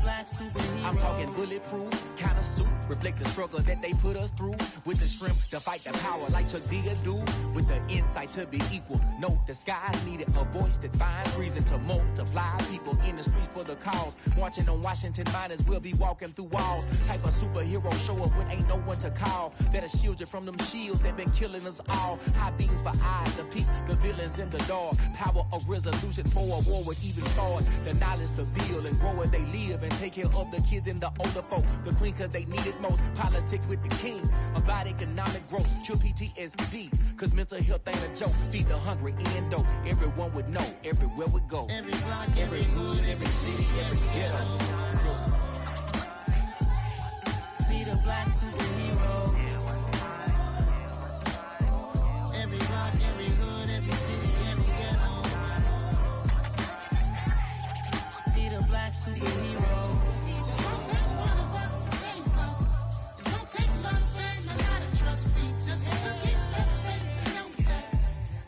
black superhero. I'm talking bulletproof, kind of suit, reflect the struggle that they put us through. With the strength to fight the power like Chuck D do. With the insight to be equal, no disguise needed. A voice that finds reason to multiply. People in the streets for the cause. Marching on Washington, might as well be walking through walls. Type of superhero show up when ain't no one to call. That'll shield you from them shields that been killing us all. High beams for eyes to peep the villains in the dark. Power of resolution for a war would even start. The knowledge to build and grow where they live and take care of the kids and the older folk. The queen cause they need it most. Politics with the kings. About economic growth. Cure PTSD. Cause mental health ain't a joke. Feed the hungry and dope. Everyone would know. Everywhere we go. Every block, every hood, every city, every ghetto. Be the black superhero. Every block, every hood, every city, every ghetto. Be the black superhero. It's gonna take one of us to save us. It's gonna take love and a lot of trust. We just got to get that faith and know that.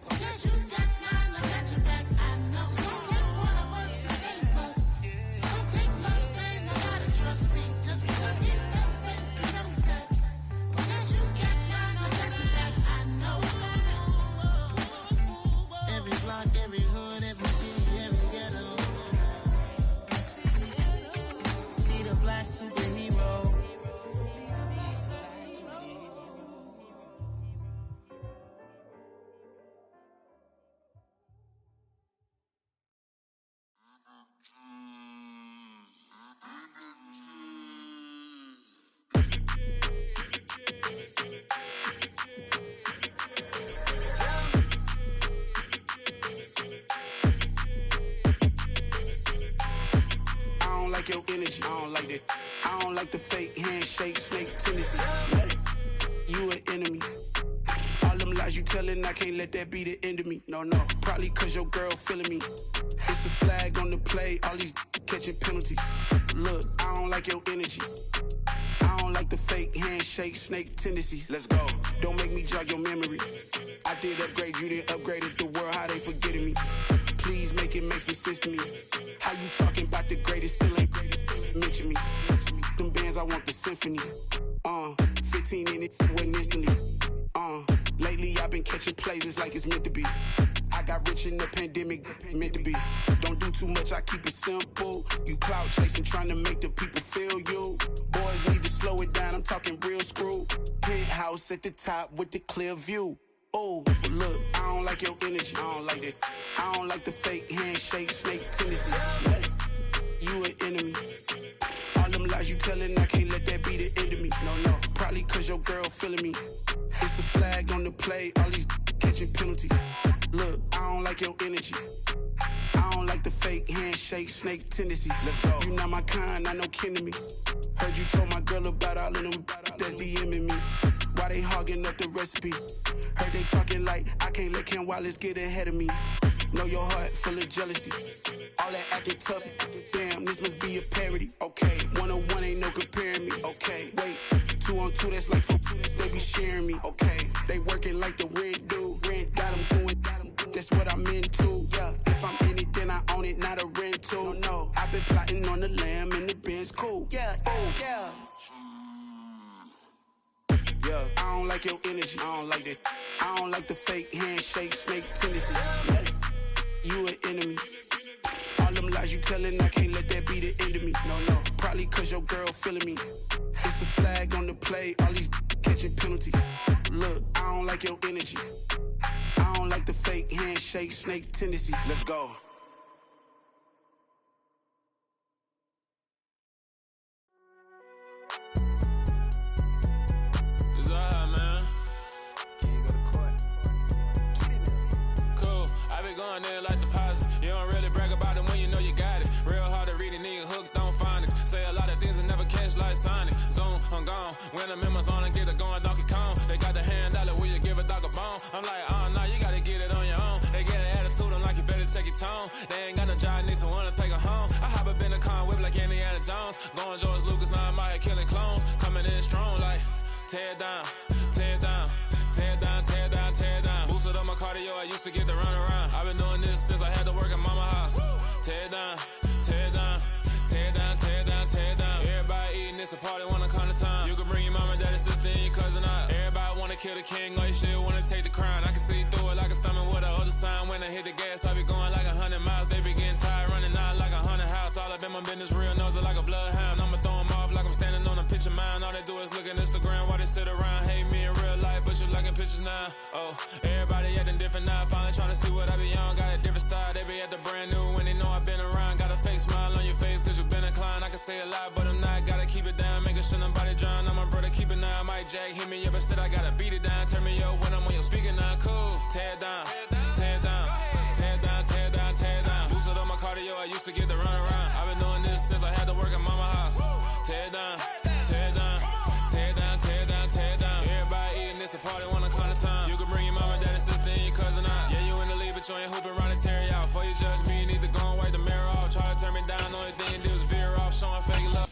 Because you got mine, I got your back. I know. It's gonna take one of us to save us. It's gonna take love and a lot of trust. We just got to get that faith and know that. Because you got mine, I got your back. I know. Every block, every hood, every city, every ghetto. Be the black superhero. I don't like your energy, I don't like that. I don't like the fake handshake, snake tendency. You an enemy. All them lies you telling, I can't let that be the end of me. No, probably cause your girl feeling me. It's a flag on the play, all these catching penalties. Look, I don't like your energy. I don't like the fake handshake, snake tendency. Let's go. Don't make me jog your memory. I did upgrade, you didn't upgrade it. The world, how they forgetting me. Please make it make some sense to me. How you talking about the greatest, still ain't greatest, still ain't mention me. Them bands, I want the symphony. 15 in it, wasn't instantly. Lately I've been catching plays, it's like it's meant to be. I got rich in the pandemic, meant to be. Don't do too much, I keep it simple. You clout chasing, trying to make the people feel you. Boys need to slow it down, I'm talking real screw. Penthouse at the top with the clear view. Oh, but look, I don't like your energy, I don't like that. I don't like the fake handshake, snake tendency. You an enemy. All them lies you telling, I can't let that be the end of me. No, probably cause your girl feeling me. It's a flag on the play, all these catching penalties. Look, I don't like your energy. I don't like the fake handshake, snake tendency. Let's go. You not my kind, I know kin to me. Heard you told my girl about all of them that's DMing me. Why they hogging up the recipe? Heard they talking like I can't let Ken Wallace get ahead of me. Know your heart full of jealousy. All that acting tough, damn, this must be a parody. Okay, 1-on-1 ain't no comparing me. Okay, wait, 2-on-2, that's like 4, they be sharing me. Okay, they working like the rent do. Rent got them doing, that's what I'm into. Yeah, if I'm in it, then I own it, not a rental. No, I've been plotting on the lamb and the Benz cool. Yeah, oh, yeah. Yeah, I don't like your energy, I don't like that. I don't like the fake handshake, snake tendency. You an enemy. All them lies you telling, I can't let that be the end of me. No, probably cause your girl feeling me. It's a flag on the play, all these catching penalties. Look, I don't like your energy. I don't like the fake handshake, snake tendency. Let's go. Going in like deposit. You don't really brag about it when you know you got it. Real hard to read a nigga hooked on phonics. Say a lot of things and never catch like Sonic. Zone, I'm gone. When I'm in my zone and get it going Donkey Kong. They got the hand dollar, will you give a dog a bone? I'm like, oh no, you gotta get it on your own. They get an attitude, I'm like, you better check your tone. They ain't got no job, need someone to take her home. I hop up in the car and whip like Indiana Jones. Going George Lucas, now I'm out here killing clones. Coming in strong like, tear down, tear down. Tear down, tear down, tear down. Boosted up my cardio, I used to get to run around. I've been doing this since I had to work at mama house. Tear down, tear down, tear down, tear down, it's a party, wanna come to town. You can bring your mama, daddy, sister, and your cousin out. Everybody wanna kill the king, or you shit wanna take the crown. I can see through it like a stomach with a other sign. When I hit the gas, I be going like 100 miles. They be getting tired, running out like 100 house. All up in my business, real nose it like a bloodhound. I'ma throw them off like I'm standing on a picture mine. All they do is look at Instagram while they sit around. Hate me in real life, but you liking pictures now. Oh, everybody acting different now. Finally trying to see what I be on. Got a different style, they be at the brand new when they know I've been around. Got a fake smile on your face cause you been inclined. I can say a lot, but I'm not. Gotta keep it down, making sure nobody drown. I'm my brother, keep it now. Mike Jack hit me up and said I gotta beat it down. Turn me up when I'm on your speaker now. Cool, tear it down, tear it down, tear it down, tear it down, tear it down. Boosted up my cardio, I used to get the run around. I've been doing this since I had to work at mama house. Tear it down, tear it down, tear it down, tear it down, tear it down. Everybody eating this a party, wanna come to time. You can bring your mama, daddy, sister, and your cousin out. Yeah, you in the lead, but you ain't hooping around and tear it out. Before you judge me, you need to go and wipe the mirror off. Try to turn me down, only thing you do is veer off, showing fake love.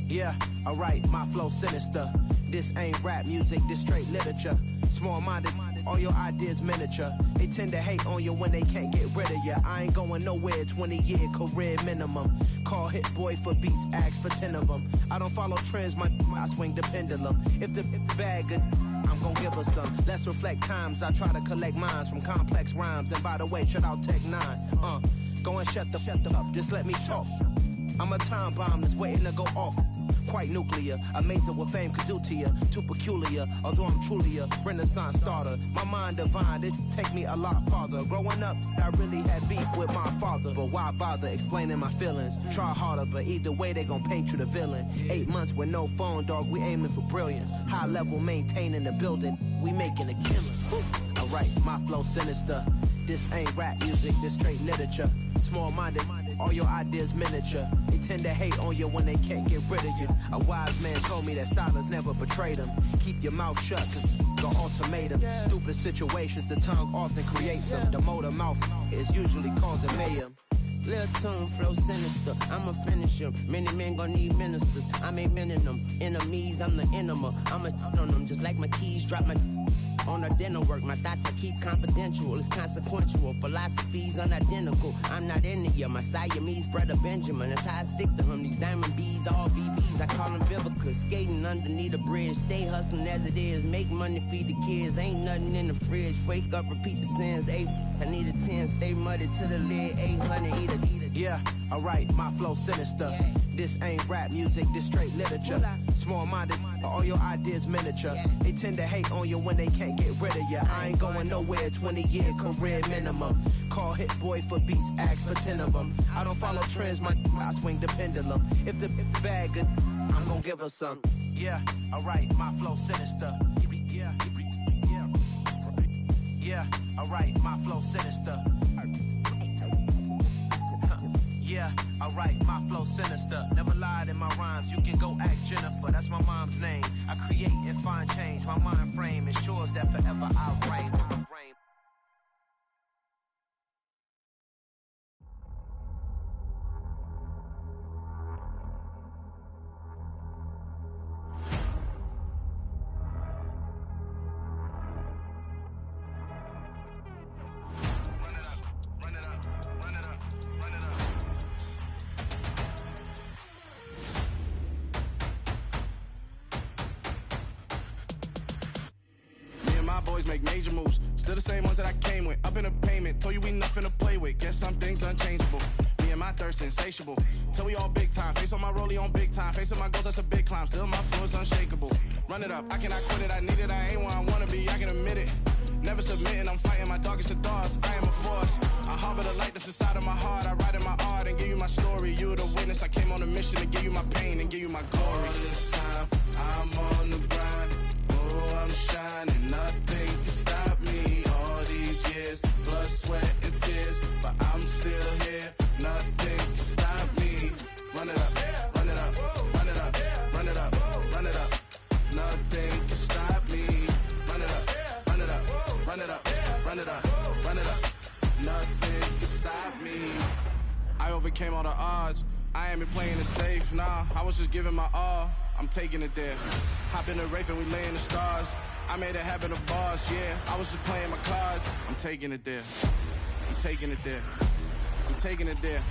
Yeah, alright, my flow sinister. This ain't rap music, this straight literature. Small-minded, all your ideas miniature. They tend to hate on you when they can't get rid of you. I ain't going nowhere, 20-year career minimum. Call Hit Boy for beats, ask for 10 of them. I don't follow trends, I swing the pendulum. If the bag good, I'm gon' give her some. Let's reflect times, I try to collect minds from complex rhymes. And by the way, shout out Tech 9. Go and shut the up, just let me talk. I'm a time bomb that's waiting to go off. Quite nuclear, amazing what fame could do to you. Too peculiar, although I'm truly a renaissance starter. My mind divine, it take me a lot farther. Growing up, I really had beef with my father. But why bother explaining my feelings? Try harder, but either way they gon' paint you the villain. 8 months with no phone, dog, we aiming for brilliance. High level maintaining the building, we making a killing. Alright, my flow sinister. This ain't rap music, this straight literature. Small-minded, all your ideas miniature. They tend to hate on you when they can't get rid of you. A wise man told me that silence never betrayed him. Keep your mouth shut, cause the ultimatums. Stupid situations, the tongue often creates them. The motor mouth is usually causing mayhem. Lil' tune, flow sinister, I'ma finish him. Many men gon' need ministers, I'm aiming them. Enemies, I'm the enema. I'ma on them, just like my keys, drop my on the dinner work. My thoughts I keep confidential, it's consequential. Philosophies unidentical, I'm not into you. My Siamese brother Benjamin, that's how I stick to him. These diamond bees, all BBs, I call them Vivica. Skating underneath a bridge, stay hustling as it is. Make money, feed the kids, ain't nothing in the fridge. Wake up, repeat the sins, I need a 10, stay muddy to the lid, 800, eat a. Yeah, alright, my flow sinister. This ain't rap music, this straight literature. Small-minded, all your ideas miniature. They tend to hate on you when they can't get rid of you. I ain't going nowhere, 20-year career minimum. Call Hit Boy for beats, ask for 10 of them. I don't follow trends, I swing the pendulum. If the bag good, I'm gon' give her some. Yeah, alright, my flow sinister. Yeah, alright, my flow sinister. Yeah, alright, my flow sinister. Never lied in my rhymes, you can go ask Jennifer. That's my mom's name. I create and find change. My mind frame ensures that forever I'll reign. Boys make major moves, still the same ones that I came with. Up in a payment, told you we nothing to play with. Guess some things unchangeable. Me and my thirst insatiable. Till we all big time. Face on my rollie on big time. Facing my goals, that's a big climb. Still my flow is unshakable. Run it up, I cannot quit it. I need it, I ain't where I wanna be. I can admit it. Never submitting, I'm fighting my darkest of thoughts. I am a force. I harbor the light that's inside of my heart. I write in my art and give you my story. You the witness. I came on a mission to give you my pain and give you my glory. All this time, I'm on the grind. Oh, I'm shining, nothing can stop me. All these years, blood, sweat, and tears, but I'm still here. Nothing can stop me. Run it up, run it up, run it up, run it up, run it up. Nothing can stop me. Run it up, run it up, run it up, run it up, run it up. Nothing can stop me. I overcame all the odds. I ain't been playing it safe, nah. I was just giving my all. I'm taking it there. Hop in the Wraith and we lay in the stars. I made it happen to boss, yeah. I was just playing my cards. I'm taking it there. I'm taking it there. I'm taking it there.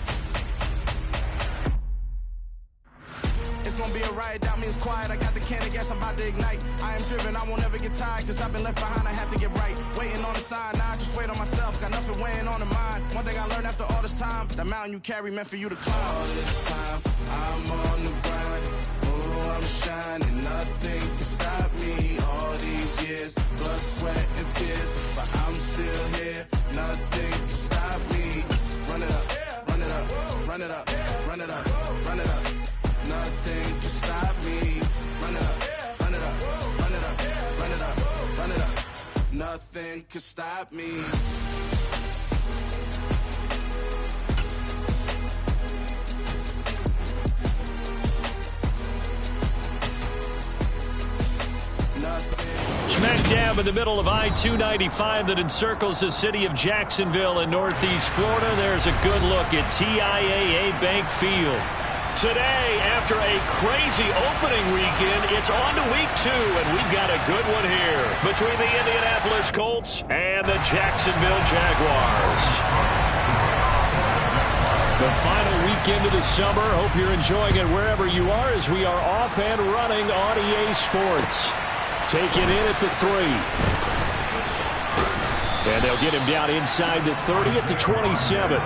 riot, doubt me is quiet. I got the can of gas, I'm about to ignite. I am driven, I won't ever get tired, cause I've been left behind, I have to get right. Waiting on the sign, now I just wait on myself. Got nothing weighing on the mind. One thing I learned after all this time, the mountain you carry meant for you to climb. All this time, I'm on the grind. Oh, I'm shining, nothing can stop me. All these years, blood, sweat, and tears, but I'm still here. Nothing can stop me. Run it up, run it up, run it up, run it up, run it up. Nothing can stop me. Run it up, run it up, run it up, run it up, run it up. Nothing can stop me. Smack dab in the middle of I-295 that encircles the city of Jacksonville in northeast Florida. There's a good look at TIAA Bank Field. Today, after a crazy opening weekend, it's on to week 2, and we've got a good one here between the Indianapolis Colts and the Jacksonville Jaguars. The final weekend of the summer. Hope you're enjoying it wherever you are as we are off and running on EA Sports. Taken in at the 3. And they'll get him down inside the 30 at the 27.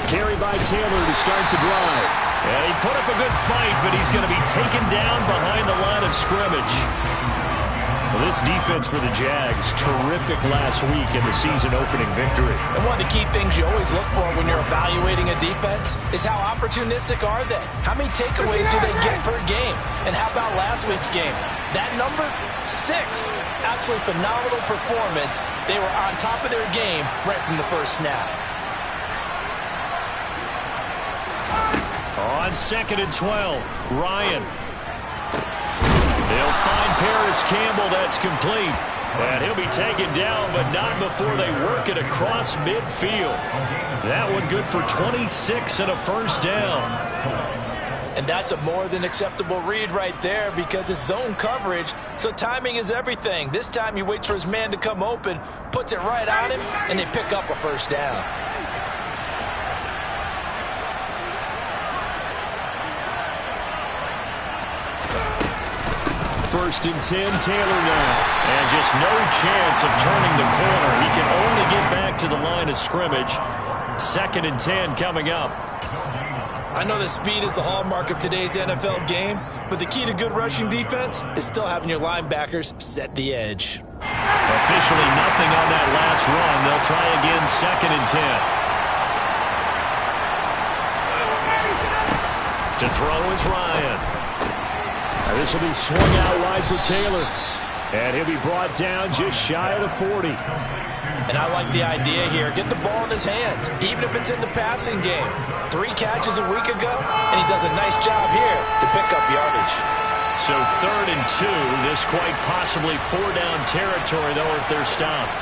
Carry by Taylor to start the drive. And he put up a good fight, but he's going to be taken down behind the line of scrimmage. Well, this defense for the Jags, terrific last week in the season-opening victory. And one of the key things you always look for when you're evaluating a defense is how opportunistic are they? How many takeaways do they get per game? And how about last week's game? That number, 6. Absolutely phenomenal performance. They were on top of their game right from the first snap. On 2nd and 12, Ryan. They'll find Paris Campbell. That's complete. And he'll be taken down, but not before they work it across midfield. That one good for 26 and a first down. And that's a more than acceptable read right there because it's zone coverage, so timing is everything. This time he waits for his man to come open, puts it right on him, and they pick up a first down. First and 10, Taylor now. And just no chance of turning the corner. He can only get back to the line of scrimmage. 2nd and 10 coming up. I know that speed is the hallmark of today's NFL game, but the key to good rushing defense is still having your linebackers set the edge. Officially nothing on that last run. They'll try again 2nd and 10. To throw is Ryan. This will be swung out wide for Taylor. And he'll be brought down just shy of the 40. And I like the idea here. Get the ball in his hands, even if it's in the passing game. 3 catches a week ago, and he does a nice job here to pick up yardage. So 3rd and 2. This quite possibly 4-down territory, though, if they're stopped.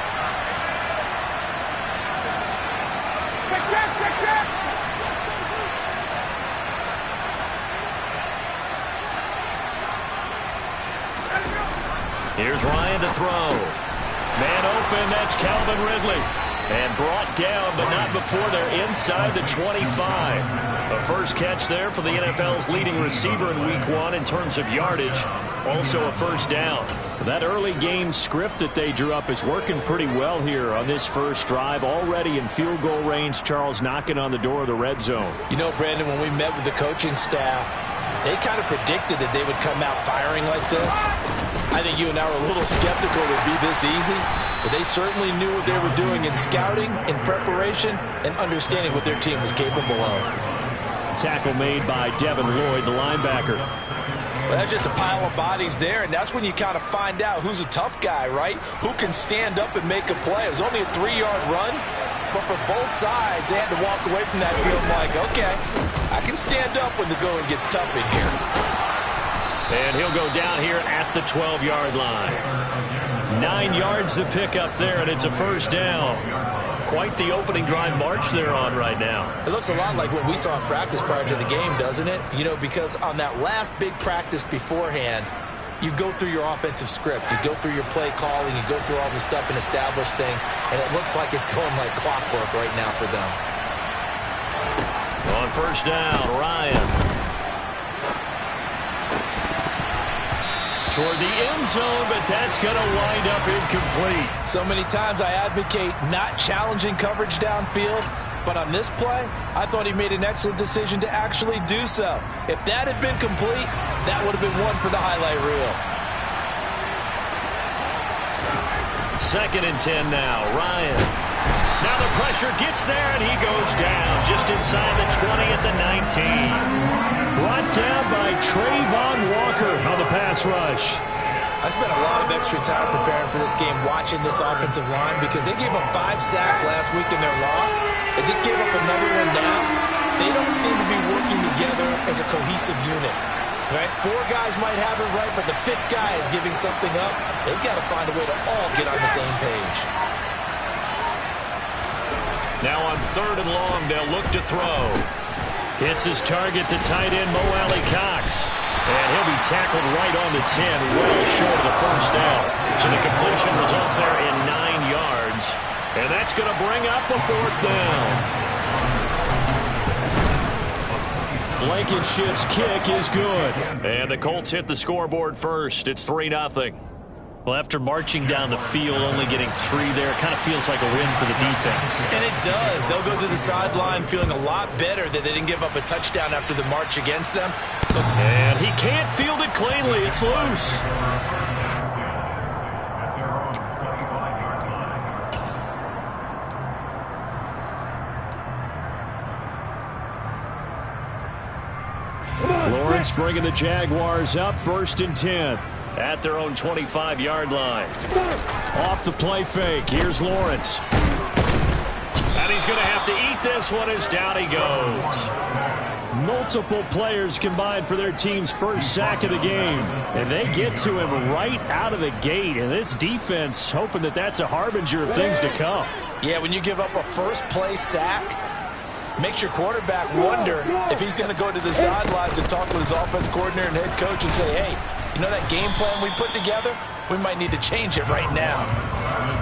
Here's Ryan to throw. Man open, that's Calvin Ridley. And brought down, but not before they're inside the 25. A first catch there for the NFL's leading receiver in Week 1 in terms of yardage. Also a first down. That early game script that they drew up is working pretty well here on this first drive. Already in field goal range, Charles knocking on the door of the red zone. You know, Brandon, when we met with the coaching staff, they kind of predicted that they would come out firing like this. I think you and I were a little skeptical it would be this easy, but they certainly knew what they were doing in scouting, in preparation, and understanding what their team was capable of. Tackle made by Devin Lloyd, the linebacker. Well, that's just a pile of bodies there, and that's when you kind of find out who's a tough guy, right? Who can stand up and make a play. It was only a 3-yard run, but for both sides, they had to walk away from that field like, okay, I can stand up when the going gets tough in here. And And he'll go down here at the 12-yard line. 9 yards to pick up there, and it's a first down. Quite the opening drive march they're on right now. It looks a lot like what we saw in practice prior to the game, doesn't it? You know, because on that last big practice beforehand, you go through your offensive script. You go through your play calling. You go through all the stuff and establish things, and it looks like it's going like clockwork right now for them. On first down, Ryan. Toward the end zone, but that's going to wind up incomplete. So many times I advocate not challenging coverage downfield, but on this play, I thought he made an excellent decision to actually do so. If that had been complete, that would have been one for the highlight reel. 2nd and 10 now, Ryan. Now the pressure gets there, and he goes down just inside the 20 at the 19. Brought down by Trayvon Walker on the pass rush. I spent a lot of extra time preparing for this game watching this offensive line because they gave up 5 sacks last week in their loss. They just gave up another one now. They don't seem to be working together as a cohesive unit. Right? 4 guys might have it right, but the 5th guy is giving something up. They've got to find a way to all get on the same page. Now on 3rd and long, they'll look to throw. Hits his target, the tight end, Mo Alley-Cox. And he'll be tackled right on the 10, well short of the first down. So the completion results there in 9 yards. And that's going to bring up a 4th down. Blankenship's kick is good. And the Colts hit the scoreboard first. It's 3-0. Well, after marching down the field, only getting 3 there, it kind of feels like a win for the defense. And it does. They'll go to the sideline feeling a lot better that they didn't give up a touchdown after the march against them. And he can't field it cleanly. It's loose. Lawrence bringing the Jaguars up 1st and 10. At their own 25-yard line. Off the play fake. Here's Lawrence. And he's going to have to eat this one as down he goes. Multiple players combined for their team's first sack of the game. And they get to him right out of the gate. And this defense hoping that that's a harbinger of things to come. Yeah, when you give up a first-play sack, makes your quarterback wonder if he's going to go to the sidelines and talk with his offense coordinator and head coach and say, hey, you know that game plan we put together? We might need to change it right now.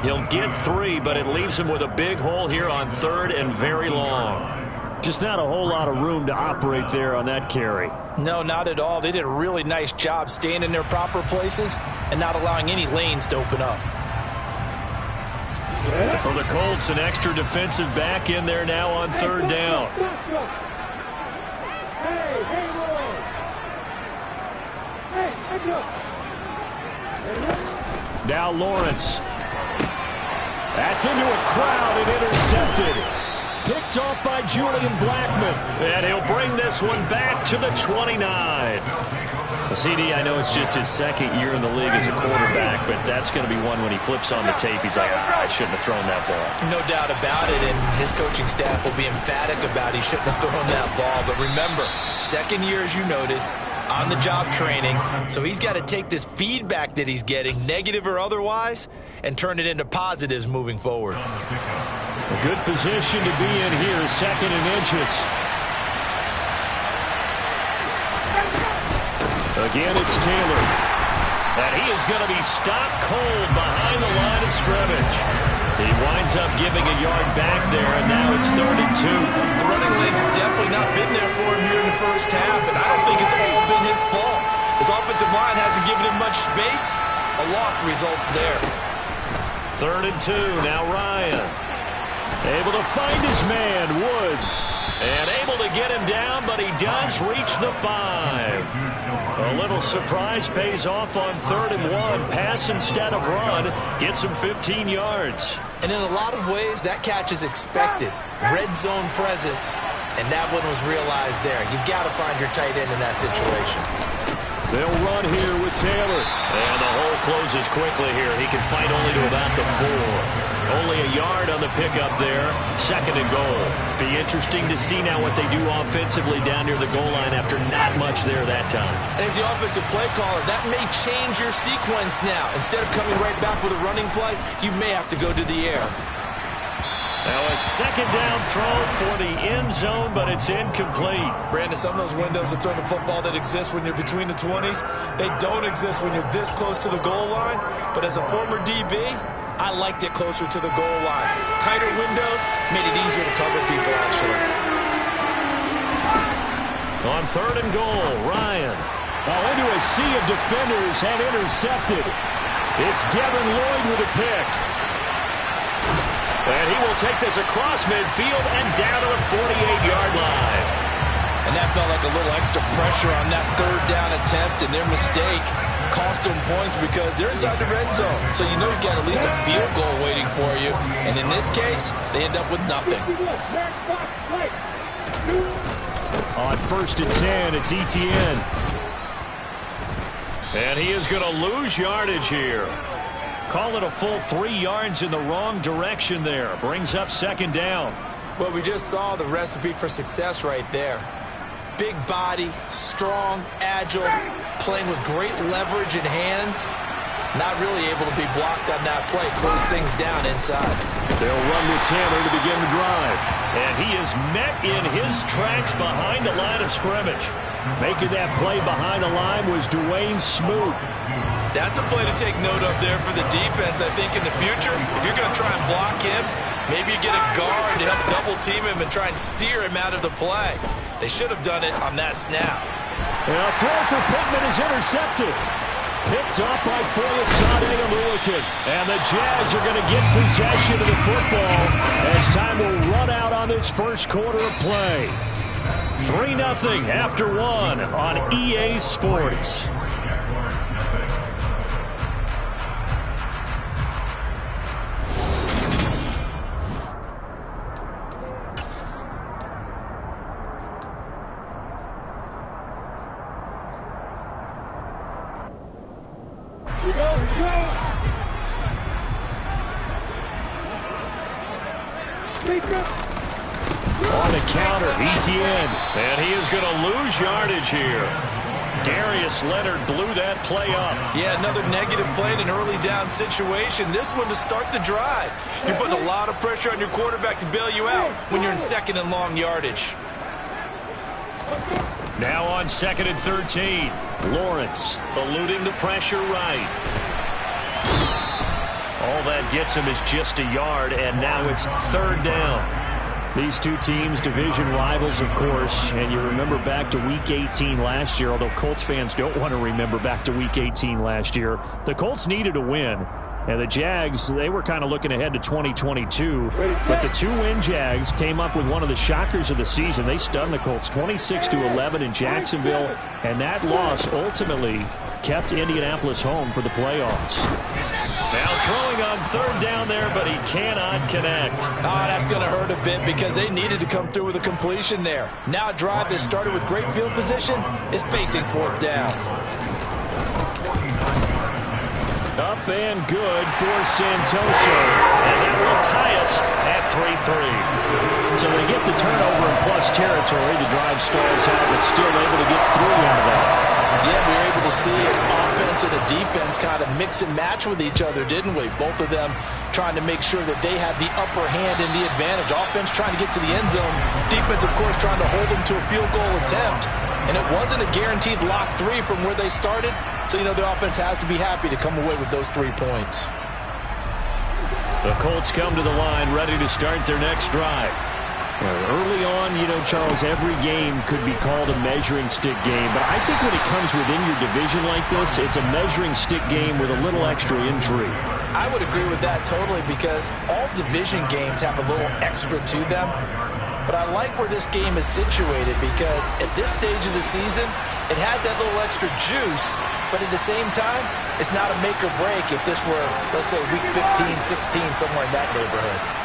He'll get 3, but it leaves him with a big hole here on 3rd and very long. Just not a whole lot of room to operate there on that carry. No, not at all. They did a really nice job staying in their proper places and not allowing any lanes to open up. For the Colts, an extra defensive back in there now on 3rd down. Now Lawrence. That's into a crowd and intercepted. Picked off by Julian Blackmon. And he'll bring this one back to the 29. CD, I know it's just his 2nd year in the league as a quarterback, but that's going to be one when he flips on the tape. He's like, I shouldn't have thrown that ball. No doubt about it, and his coaching staff will be emphatic about he shouldn't have thrown that ball. But remember, 2nd year, as you noted, on-the-job training, so he's got to take this feedback that he's getting, negative or otherwise, and turn it into positives moving forward. A good position to be in here, 2nd and inches. Again, it's Taylor. And he is going to be stopped cold behind the line of scrimmage. He winds up giving a yard back there, and now it's 3rd and 2. The running lanes have definitely not been there for him here in the first half, and I don't think it's all been his fault. His offensive line hasn't given him much space. A loss results there. 3rd and 2, now Ryan. Able to find his man, Woods. And able to get him down, but he does reach the 5. A little surprise pays off on 3rd and 1. Pass instead of run. Gets him 15 yards. And in a lot of ways, that catch is expected. Red zone presence, and that one was realized there. You've got to find your tight end in that situation. They'll run here with Taylor. And the whole closes quickly here. He can fight only to about the 4. Only a yard on the pickup there. 2nd and goal. Be interesting to see now what they do offensively down near the goal line after not much there that time. As the offensive play caller, that may change your sequence now. Instead of coming right back with a running play, you may have to go to the air. Now a 2nd down throw for the end zone, but it's incomplete. Brandon, some of those windows to throw the football that exist when you're between the 20s, they don't exist when you're this close to the goal line. But as a former DB, I liked it closer to the goal line. Tighter windows made it easier to cover people, actually. On 3rd and goal, Ryan. Into a sea of defenders and intercepted. It's Devin Lloyd with a pick. And he will take this across midfield and down to the 48-yard line. And that felt like a little extra pressure on that 3rd down attempt, and their mistake cost them points because they're inside the red zone. So you know you got at least a field goal waiting for you. And in this case, they end up with nothing. On 1st and 10, it's Etienne. And he is going to lose yardage here. Call it a full 3 yards in the wrong direction there. Brings up 2nd down. Well, we just saw the recipe for success right there. Big body, strong, agile, playing with great leverage in hands. Not really able to be blocked on that play. Close things down inside. They'll run with Tanner to begin the drive. And he is met in his tracks behind the line of scrimmage. Making that play behind the line was Dwayne Smoot. That's a play to take note of there for the defense, I think, in the future. If you're going to try and block him, maybe you get a guard to help double-team him and try and steer him out of the play. They should have done it on that snap. A throw for Pittman is intercepted. Picked up by Foyesade Aluakin. And the Jags are going to get possession of the football as time will run out on this first quarter of play. 3-0 after 1 on EA Sports. On the counter, Etienne. And he is going to lose yardage here. Darius Leonard blew that play up. Yeah, another negative play in an early down situation. This one to start the drive. You're putting a lot of pressure on your quarterback to bail you out when you're in 2nd and long yardage. Now on 2nd and 13. Lawrence eluding the pressure right. All that gets him is just a yard, and now it's 3rd down. These two teams, division rivals, of course, and you remember back to Week 18 last year, although Colts fans don't want to remember back to Week 18 last year. The Colts needed a win, and the Jags, they were kind of looking ahead to 2022, but the 2-win Jags came up with one of the shockers of the season. They stunned the Colts 26-11 in Jacksonville, and that loss ultimately kept Indianapolis home for the playoffs. Now throwing on 3rd down there, but he cannot connect. That's going to hurt a bit because they needed to come through with a completion there. Now a drive that started with great field position is facing 4th down. Up and good for Santoso. And that will tie us at 3-3. So they get the turnover in plus territory. The drive stalls out, but still able to get 3 out of that. Yeah, we were able to see an offense and a defense kind of mix and match with each other, didn't we? Both of them trying to make sure that they have the upper hand and the advantage. Offense trying to get to the end zone. Defense, of course, trying to hold them to a field goal attempt. And it wasn't a guaranteed lock 3 from where they started. So, you know, the offense has to be happy to come away with those 3 points. The Colts come to the line ready to start their next drive. Early on, you know, Charles, every game could be called a measuring stick game. But I think when it comes within your division like this, it's a measuring stick game with a little extra intrigue. I would agree with that totally because all division games have a little extra to them. But I like where this game is situated because at this stage of the season, it has that little extra juice. But at the same time, it's not a make or break if this were, let's say, week 15, 16, somewhere in that neighborhood.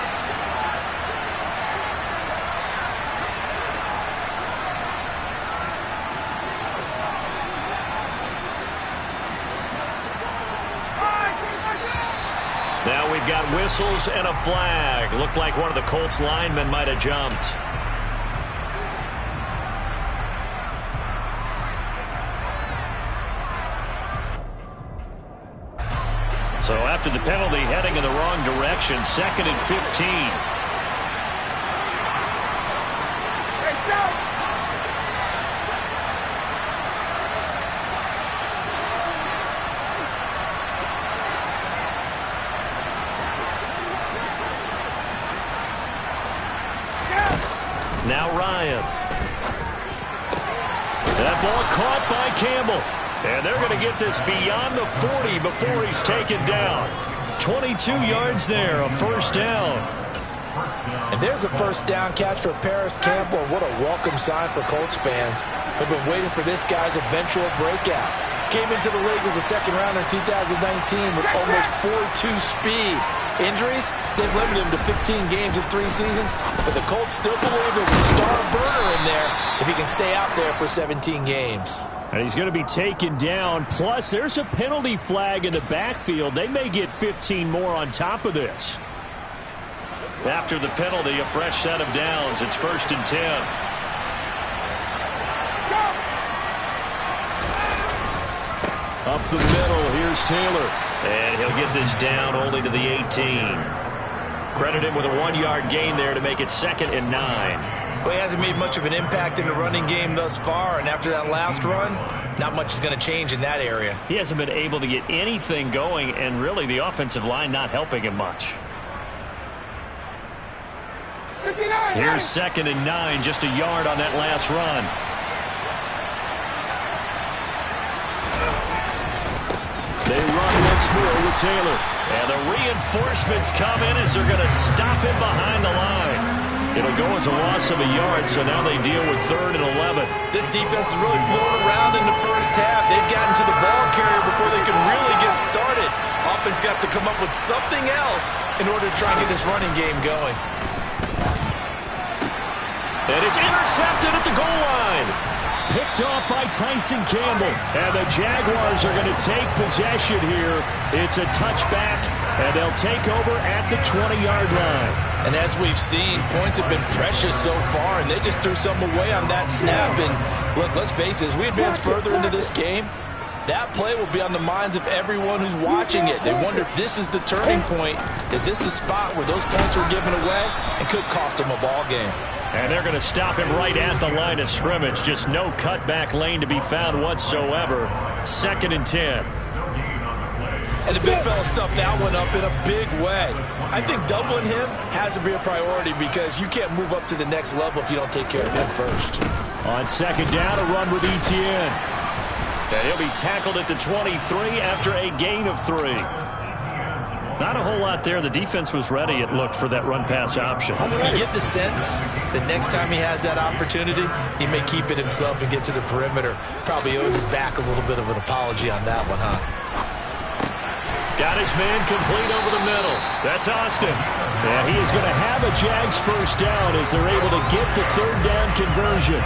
we've got whistles and a flag. Looked like one of the Colts linemen might have jumped. So after the penalty, heading in the wrong direction, 2nd and 15. Now Ryan. That ball caught by Campbell. And they're going to get this beyond the 40 before he's taken down. 22 yards there, a first down. And there's a first down catch for Paris Campbell. What a welcome sign for Colts fans. They've been waiting for this guy's eventual breakout. Came into the league as a second-rounder in 2019 with almost 4.2 speed. Injuries, they've limited him to 15 games in 3 seasons, but the Colts still believe there's a star burner in there if he can stay out there for 17 games. And he's going to be taken down. Plus, there's a penalty flag in the backfield. They may get 15 more on top of this. After the penalty, a fresh set of downs. It's 1st and 10. Up the middle, here's Taylor. And he'll get this down only to the 18. Credit him with a 1-yard gain there to make it 2nd and 9. Well, he hasn't made much of an impact in the running game thus far, and after that last run, not much is going to change in that area. He hasn't been able to get anything going, and really the offensive line not helping him much. Here's 2nd and 9, just a yard on that last run. They run once more with Taylor. And the reinforcements come in as they're going to stop him behind the line. It'll go as a loss of a yard, so now they deal with 3rd and 11. This defense is really floating around in the first half. They've gotten to the ball carrier before they can really get started. Offense got to come up with something else in order to try and get this running game going. And it's intercepted at the goal line. Picked off by Tyson Campbell. And the Jaguars are going to take possession here. It's a touchback, and they'll take over at the 20-yard line. And as we've seen, points have been precious so far, and they just threw some away on that snap. And look, let's face it, as we advance further into this game, that play will be on the minds of everyone who's watching it. They wonder if this is the turning point. Is this the spot where those points were given away and could cost them a ball game? And they're going to stop him right at the line of scrimmage. Just no cutback lane to be found whatsoever. 2nd and 10. And the big fella stuffed that one up in a big way. I think doubling him has to be a priority because you can't move up to the next level if you don't take care of him first. On 2nd down, a run with Etienne. And he'll be tackled at the 23 after a gain of 3. Not a whole lot there. The defense was ready, it looked, for that run-pass option. You get the sense that next time he has that opportunity, he may keep it himself and get to the perimeter. Probably owes his back a little bit of an apology on that one, huh? Got his man complete over the middle. That's Austin. And he is going to have a Jags first down as they're able to get the 3rd down conversion.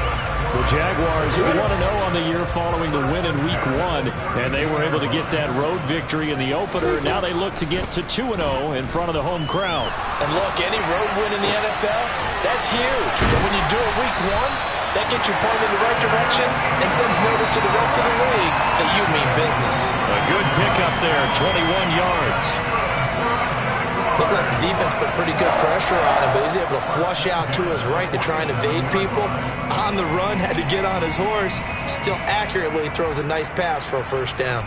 The Jaguars 1-0 on the year following the win in Week 1, and they were able to get that road victory in the opener. Now they look to get to 2-0 in front of the home crowd. And look, any road win in the NFL, that's huge. But when you do it Week 1, that gets you pointed in the right direction and sends notice to the rest of the league that you mean business. A good pickup there, 21 yards. Looked like the defense put pretty good pressure on him, but he's able to flush out to his right to try and evade people. On the run, had to get on his horse. Still accurately throws a nice pass for a first down.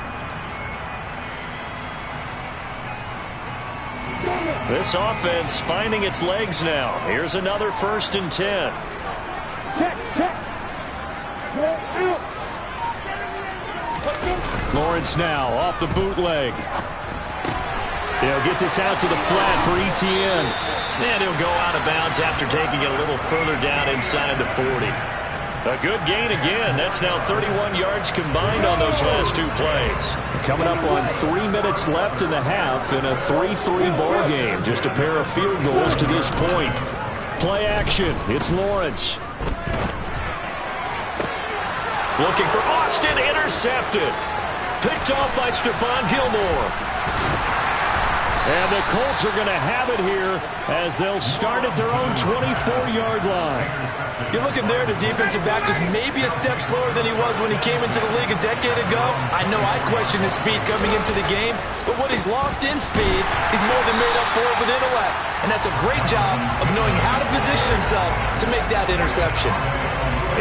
This offense finding its legs now. Here's another 1st and 10. Lawrence now off the bootleg. They'll get this out to the flat for Etienne. And he'll go out of bounds after taking it a little further down inside the 40. A good gain again. That's now 31 yards combined on those last 2 plays. Coming up on 3 minutes left in the half in a 3-3 ball game. Just a pair of field goals to this point. Play action. It's Lawrence. Looking for Austin. Intercepted. Picked off by Stephon Gilmore. And the Colts are going to have it here as they'll start at their own 24-yard line. You're looking there at a defensive back who's maybe a step slower than he was when he came into the league a decade ago. I know I questioned his speed coming into the game, but what he's lost in speed, he's more than made up for it with intellect. And that's a great job of knowing how to position himself to make that interception.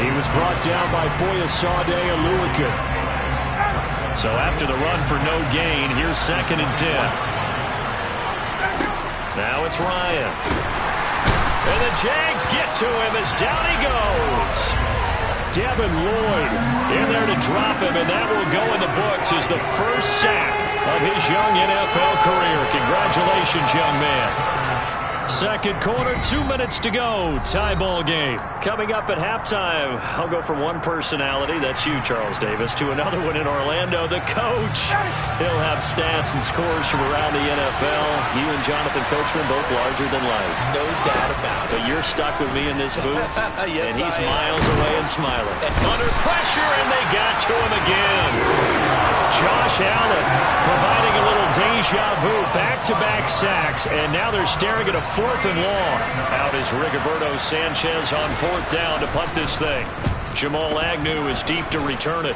He was brought down by Foyesade Oluwakin. So after the run for no gain, here's 2nd and 10. Now it's Ryan. And the Jags get to him as down he goes. Devin Lloyd in there to drop him, and that will go in the books as the first sack of his young NFL career. Congratulations, young man. Second quarter, 2 minutes to go. Tie ball game. Coming up at halftime, I'll go from one personality, that's you, Charles Davis, to another one in Orlando, the coach. He'll have stats and scores from around the NFL. You and Jonathan Coachman, both larger than life. No doubt about it. But you're stuck with me in this booth, yes, and he's miles away and smiling. And under pressure, and they got to him again. Josh Allen providing a little deja vu, back-to-back sacks, and now they're staring at a 4th and long. Out is Rigoberto Sanchez on 4th down to punt this thing. Jamal Agnew is deep to return it.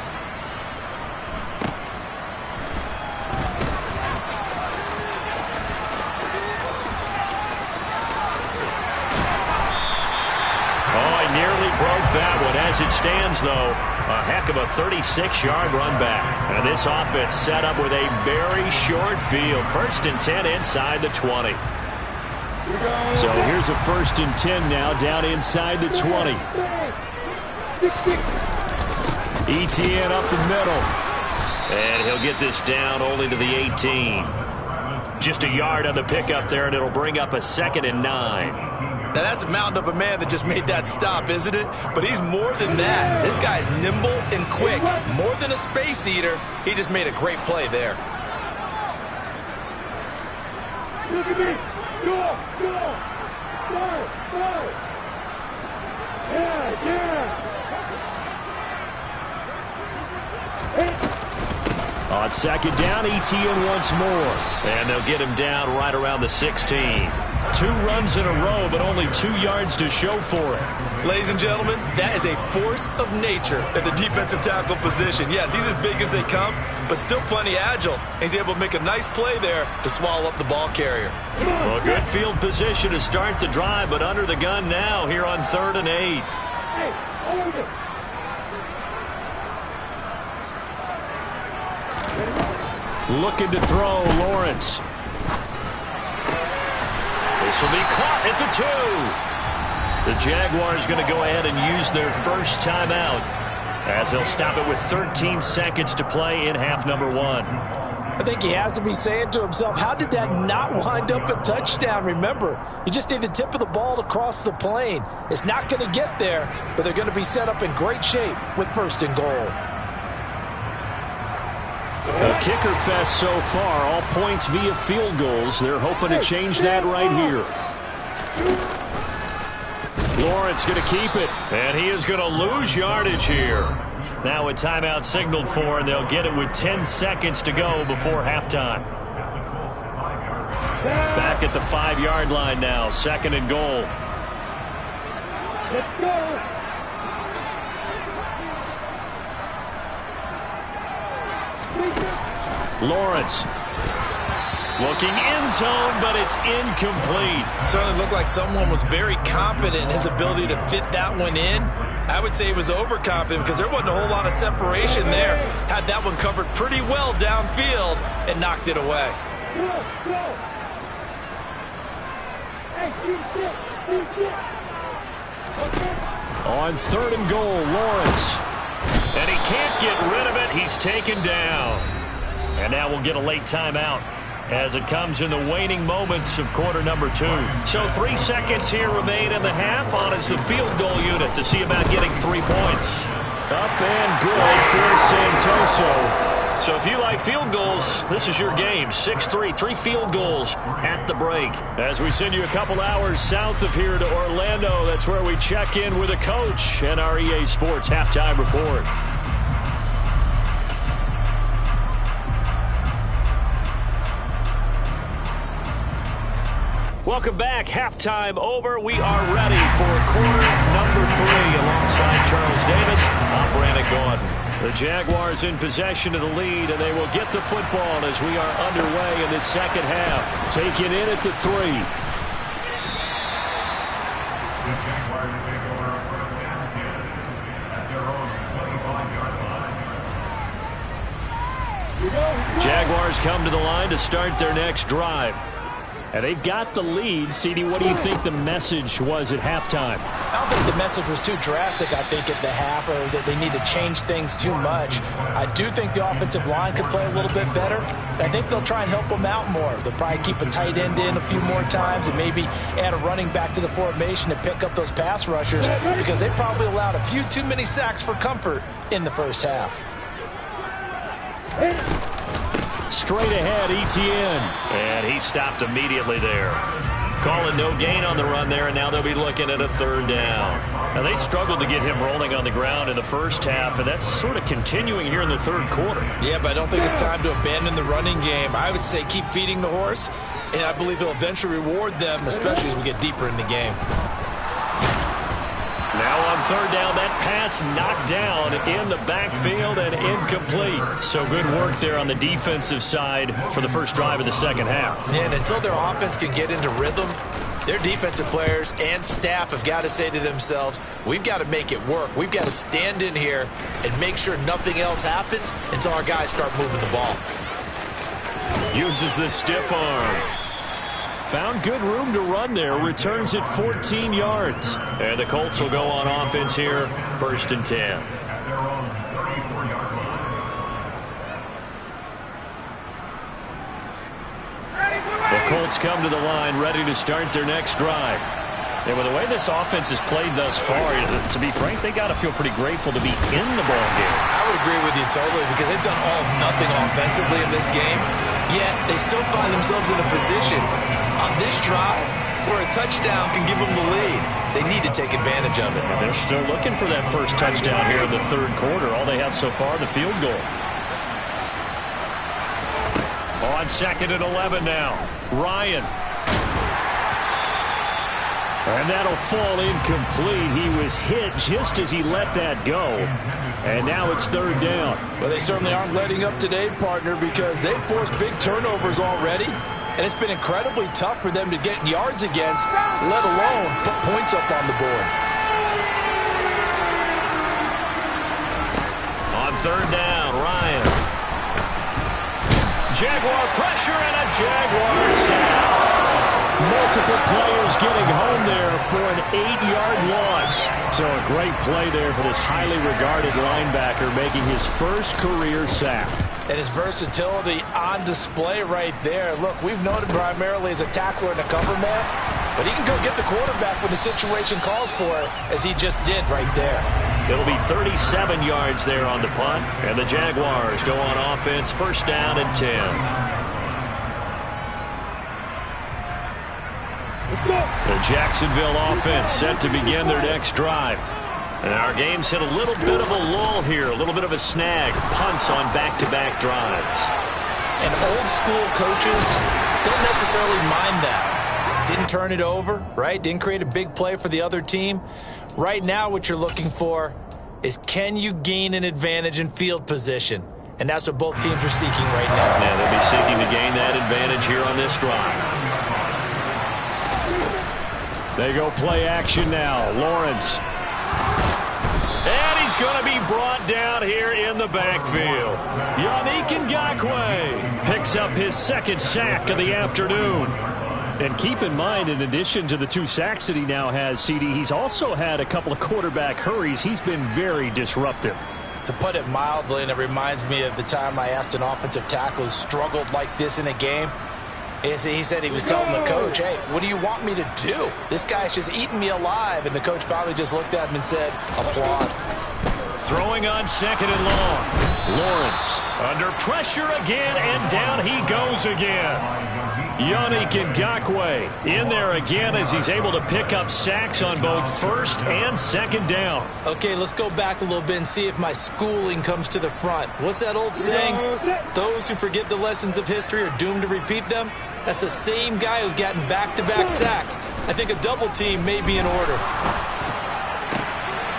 Broke that one. As it stands, though, a heck of a 36-yard run back. And this offense set up with a very short field. 1st and 10 inside the 20. So here's a 1st and 10 now down inside the 20. Etienne up the middle. And he'll get this down only to the 18. Just a yard on the pickup there, and it'll bring up a 2nd and 9. Now, that's a mountain of a man that just made that stop, isn't it? But he's more than that. This guy's nimble and quick. More than a space eater, he just made a great play there. Look at me. Go. Fire. Yeah. On 2nd down, Etienne once more. And they'll get him down right around the 16. 2 runs in a row, but only 2 yards to show for it. Ladies and gentlemen, that is a force of nature at the defensive tackle position. Yes, he's as big as they come, but still plenty agile. He's able to make a nice play there to swallow up the ball carrier. Well, good field position to start the drive, but under the gun now here on 3rd and 8. Hey, hold it. Looking to throw, Lawrence. This will be caught at the 2. The Jaguars going to go ahead and use their first timeout as they'll stop it with 13 seconds to play in half number 1. I think he has to be saying to himself, how did that not wind up a touchdown? Remember, you just need the tip of the ball to cross the plane. It's not going to get there, but they're going to be set up in great shape with 1st and goal. A kicker fest so far, all points via field goals. They're hoping to change that right here. Lawrence going to keep it, and he is going to lose yardage here. Now a timeout signaled for, and they'll get it with 10 seconds to go before halftime. Back at the 5-yard line now, 2nd and goal. Let's go. Lawrence looking end zone, but it's incomplete. Certainly looked like someone was very confident in his ability to fit that one in. I would say he was overconfident because there wasn't a whole lot of separation there. Had that one covered pretty well downfield and knocked it away. On 3rd and goal, Lawrence. And he can't get rid of it. He's taken down. And now we'll get a late timeout as it comes in the waning moments of quarter number 2. So 3 seconds here remain in the half. On is the field goal unit to see about getting 3 points. Up and good for Santoso. So if you like field goals, this is your game. 6-3, 3 field goals at the break. As we send you a couple hours south of here to Orlando, that's where we check in with a coach and our EA Sports halftime report. Welcome back. Halftime over. We are ready for quarter number 3 alongside Charles Davis. I'm Brandon Gordon. The Jaguars in possession of the lead, and they will get the football as we are underway in the second half. Taken in at the 3. Jaguars come to the line to start their next drive. And they've got the lead. CD, what do you think the message was at halftime? I don't think the message was too drastic, I think, at the half, or that they need to change things too much. I do think the offensive line could play a little bit better. I think they'll try and help them out more. They'll probably keep a tight end in a few more times and maybe add a running back to the formation to pick up those pass rushers, because they probably allowed a few too many sacks for comfort in the first half. Straight ahead, Etienne. And he stopped immediately there. Calling no gain on the run there, and now they'll be looking at a 3rd down. Now, they struggled to get him rolling on the ground in the first half, and that's sort of continuing here in the 3rd quarter. Yeah, but I don't think it's time to abandon the running game. I would say keep feeding the horse, and I believe he'll eventually reward them, especially as we get deeper in the game. Now on 3rd down, that pass knocked down in the backfield and incomplete. So good work there on the defensive side for the first drive of the second half. Yeah, and until their offense can get into rhythm, their defensive players and staff have got to say to themselves, we've got to make it work. We've got to stand in here and make sure nothing else happens until our guys start moving the ball. Uses the stiff arm. Found good room to run there. Returns it 14 yards. And the Colts will go on offense here. 1st and 10. The Colts come to the line ready to start their next drive. And with the way this offense has played thus far, to be frank, they got to feel pretty grateful to be in the ball game. I would agree with you totally, because they've done all of nothing offensively in this game, yet they still find themselves in a position on this drive where a touchdown can give them the lead. They need to take advantage of it. And they're still looking for that first touchdown here in the 3rd quarter. All they have so far, the field goal. On 2nd and 11 now. Ryan. And that'll fall incomplete. He was hit just as he let that go. And now it's 3rd down. Well, they certainly aren't letting up today, partner, because they've forced big turnovers already. And it's been incredibly tough for them to get yards against, let alone put points up on the board. On 3rd down, Ryan. Jaguar pressure and a Jaguar sack. Multiple players getting home there for an 8-yard loss. So a great play there for this highly regarded linebacker, making his first career sack. And his versatility on display right there. Look, we've known him primarily as a tackler and a cover man, but he can go get the quarterback when the situation calls for it, as he just did right there. It'll be 37 yards there on the punt, and the Jaguars go on offense, 1st down and 10. The Jacksonville offense set to begin their next drive. And our game's hit a little bit of a lull here, a little bit of a snag. Punts on back-to-back drives. And old school coaches don't necessarily mind that. Didn't turn it over, right? Didn't create a big play for the other team. Right now what you're looking for is, can you gain an advantage in field position? And that's what both teams are seeking right now. Yeah, they'll be seeking to gain that advantage here on this drive. They go play action now. Lawrence. And he's going to be brought down here in the backfield. Yannick Ngakoue picks up his 2nd sack of the afternoon. And keep in mind, in addition to the 2 sacks that he now has, CD, he's also had a couple of quarterback hurries. He's been very disruptive. To put it mildly, and it reminds me of the time I asked an offensive tackle who struggled like this in a game. He said he was telling the coach, hey, what do you want me to do? This guy's just eating me alive. And the coach finally just looked at him and said, applaud. Throwing on 2nd and long. Lawrence under pressure again, and down he goes again. Yannick Ngakoue in there again as he's able to pick up sacks on both first and second down. Okay, let's go back a little bit and see if my schooling comes to the front. What's that old saying? Those who forget the lessons of history are doomed to repeat them. That's the same guy who's gotten back-to-back sacks. I think a double team may be in order.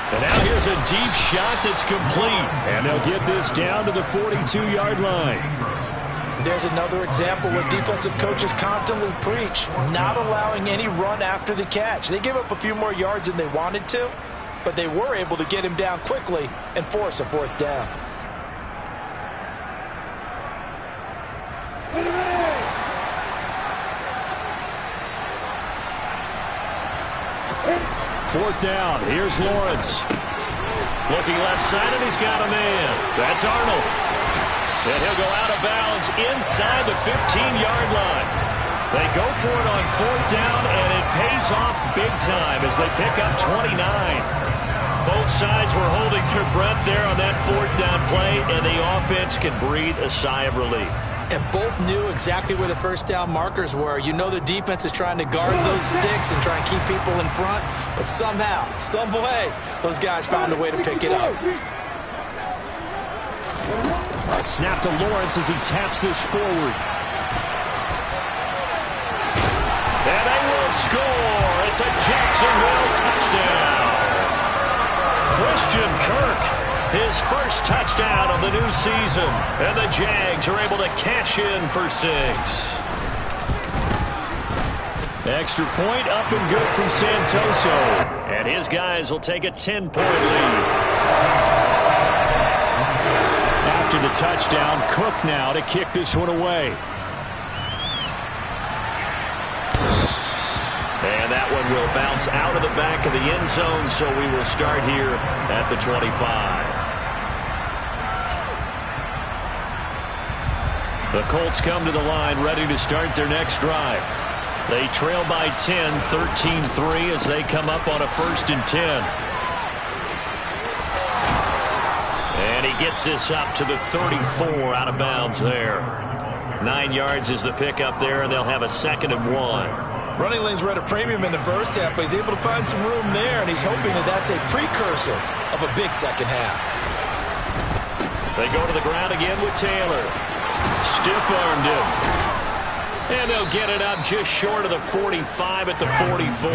And now here's a deep shot that's complete. And they'll get this down to the 42-yard line. There's another example where defensive coaches constantly preach, not allowing any run after the catch. They gave up a few more yards than they wanted to, but they were able to get him down quickly and force a fourth down. Fourth down. Here's Lawrence. Looking left side, and he's got a man. That's Arnold. And he'll go out of bounds inside the 15-yard line. They go for it on fourth down, and it pays off big time as they pick up 29. Both sides were holding their breath there on that fourth down play, and the offense can breathe a sigh of relief. And both knew exactly where the first down markers were. You know the defense is trying to guard those sticks and try and keep people in front, but somehow, some way, those guys found a way to pick it up. A snap to Lawrence as he taps this forward. And they will score. It's a Jacksonville touchdown. Christian Kirk, his first touchdown of the new season. And the Jags are able to cash in for 6. Extra point up and good from Santoso. And his guys will take a 10-point lead. After the touchdown, Cook now to kick this one away. And that one will bounce out of the back of the end zone, so we will start here at the 25. The Colts come to the line ready to start their next drive. They trail by 10, 13-3 as they come up on a 1st and 10. And he gets this up to the 34 out of bounds there. 9 yards is the pickup there, and they'll have a 2nd and 1. Running lanes were at a premium in the first half, but he's able to find some room there, and he's hoping that that's a precursor of a big second half. They go to the ground again with Taylor. Stiff-armed him. And they'll get it up just short of the 45 at the 44.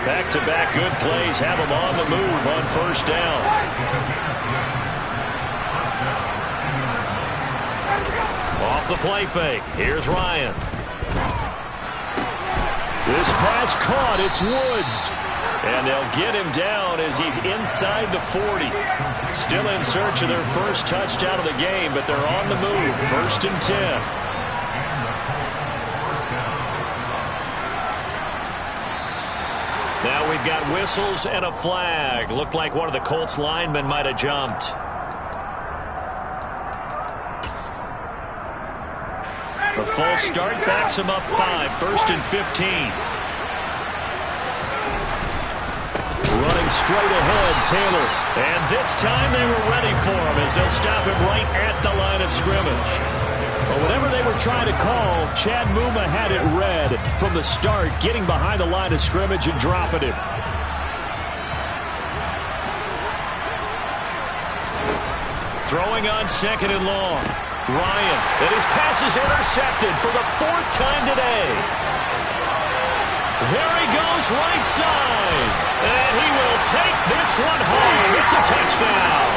Back-to-back good plays have him on the move on first down. Off the play fake. Here's Ryan. This pass caught. It's Woods. And they'll get him down as he's inside the 40. Still in search of their first touchdown of the game, but they're on the move. 1st and 10. Now we've got whistles and a flag. Looked like one of the Colts linemen might have jumped. The false start backs him up 5. 1st and 15. Running straight ahead, Taylor. And this time they were ready for him as they'll stop him right at the line of scrimmage. But whatever they were trying to call, Chad Muma had it read from the start, getting behind the line of scrimmage and dropping it. Throwing on 2nd and long. Ryan, and his pass is intercepted for the 4th time today. There he goes right side. And he will take this one home. It's a touchdown.